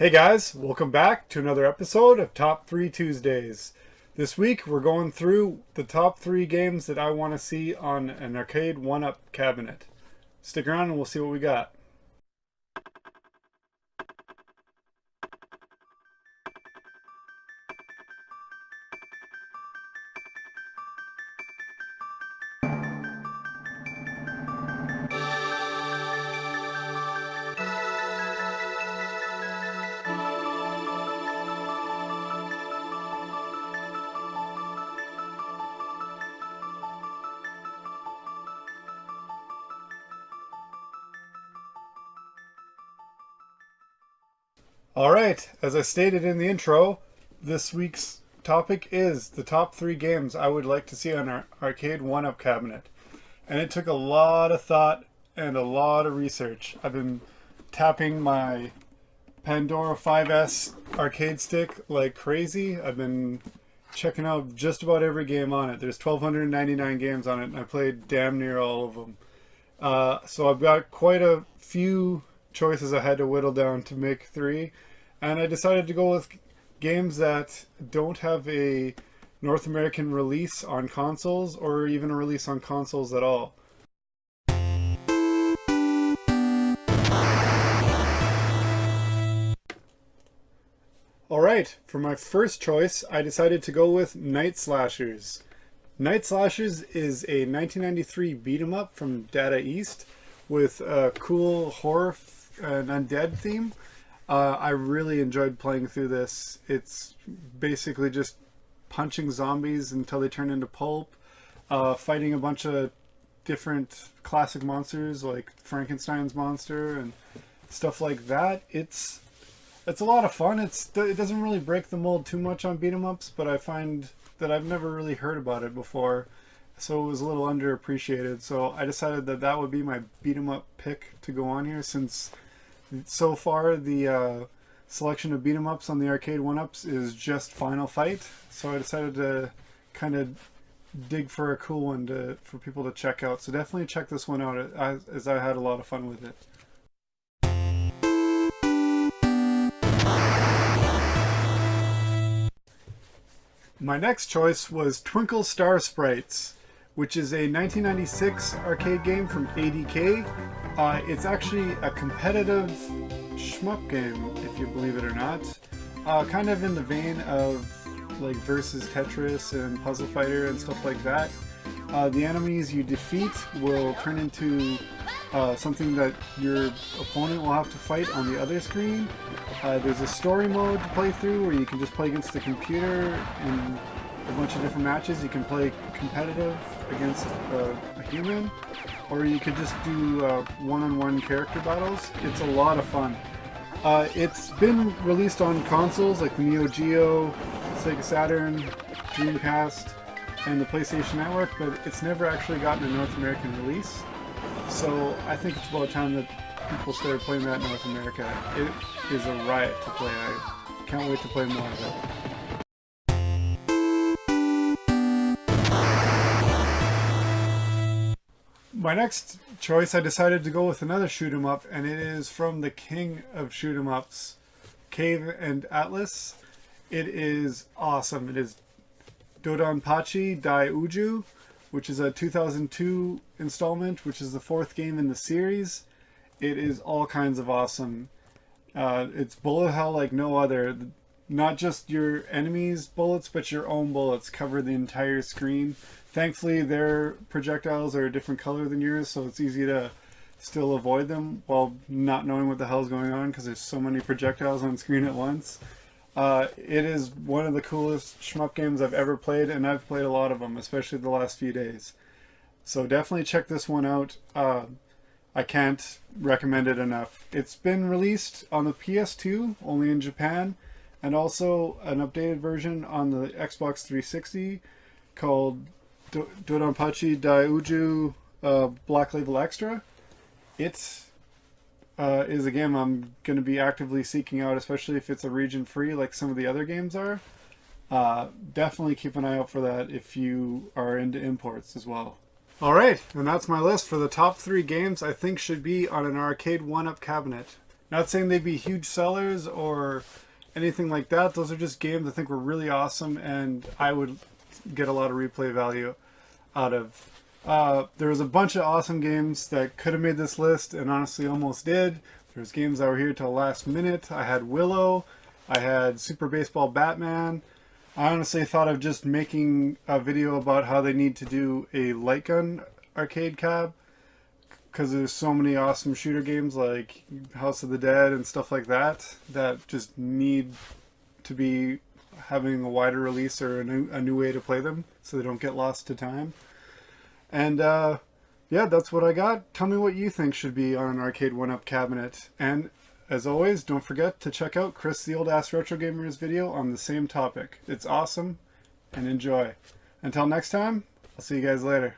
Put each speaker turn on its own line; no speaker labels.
Hey guys, welcome back to another episode of Top 3 Tuesdays. This week we're going through the top 3 games that I want to see on an arcade 1-up cabinet. Stick around and we'll see what we got. Alright, as I stated in the intro, this week's topic is the top 3 games I would like to see on our arcade 1-up cabinet. And it took a lot of thought and a lot of research. I've been tapping my Pandora 5S arcade stick like crazy. I've been checking out just about every game on it. There's 1,299 games on it, and I played damn near all of them. So I've got quite a few choices I had to whittle down to make 3, and I decided to go with games that don't have a North American release on consoles or even a release on consoles at all. Alright, for my first choice I decided to go with Night Slashers. Night Slashers is a 1993 beat-em-up from Data East with a cool horror and undead theme. I really enjoyed playing through this. It's basically just punching zombies until they turn into pulp, fighting a bunch of different classic monsters like Frankenstein's monster and stuff like that. It's a lot of fun. It doesn't really break the mold too much on beat 'em ups, but I find that I've never really heard about it before, so it was a little underappreciated. So I decided that that would be my beat 'em up pick to go on here, since so far the selection of beat 'em ups on the arcade 1-ups is just Final Fight. So I decided to kind of dig for a cool one for people to check out. So definitely check this one out, as I had a lot of fun with it. My next choice was Twinkle Star Sprites, which is a 1996 arcade game from ADK. It's actually a competitive shmup game, if you believe it or not. Kind of in the vein of like Versus Tetris and Puzzle Fighter and stuff like that. The enemies you defeat will turn into something that your opponent will have to fight on the other screen. There's a story mode to play through where you can just play against the computer in a bunch of different matches. You can play competitive against a human, or you could just do one-on-one character battles. It's a lot of fun. It's been released on consoles like the Neo Geo, Sega Saturn, Dreamcast, and the PlayStation Network, but it's never actually gotten a North American release. So I think it's about time that people started playing that in North America. It is a riot to play. I can't wait to play more of it. My next choice, I decided to go with another shoot 'em up, and it is from the king of shoot 'em ups, Cave and Atlas. It is awesome. It is Dodonpachi Daiyou Jew, which is a 2002 installment, which is the 4th game in the series. It is all kinds of awesome. It's bullet hell like no other. Not just your enemies' bullets, but your own bullets cover the entire screen. Thankfully, their projectiles are a different color than yours, so it's easy to still avoid them while not knowing what the hell's going on, because there's so many projectiles on screen at once. It is one of the coolest shmup games I've ever played, and I've played a lot of them, especially the last few days. So definitely check this one out. I can't recommend it enough. It's been released on the PS2, only in Japan, and also an updated version on the Xbox 360 called Dodonpachi Daiyou Jew Black Label Extra. It is a game I'm going to be actively seeking out, especially if it's a region free like some of the other games are. Definitely keep an eye out for that if you are into imports as well. Alright, and that's my list for the top 3 games I think should be on an arcade 1-up cabinet. Not saying they'd be huge sellers or anything like that. Those are just games I think were really awesome and I would get a lot of replay value out of. There was a bunch of awesome games that could have made this list and honestly almost did. There's games that were here till last minute. I had Willow. I had Super Baseball Batman. I honestly thought of just making a video about how they need to do a light gun arcade cab because there's so many awesome shooter games like House of the Dead and stuff like that that just need to be having a wider release or a new way to play them so they don't get lost to time. And yeah, that's what I got. Tell me what you think should be on an arcade 1-up cabinet. And as always, don't forget to check out Chris the Old Ass Retro Gamer's video on the same topic. It's awesome, and enjoy. Until next time, I'll see you guys later.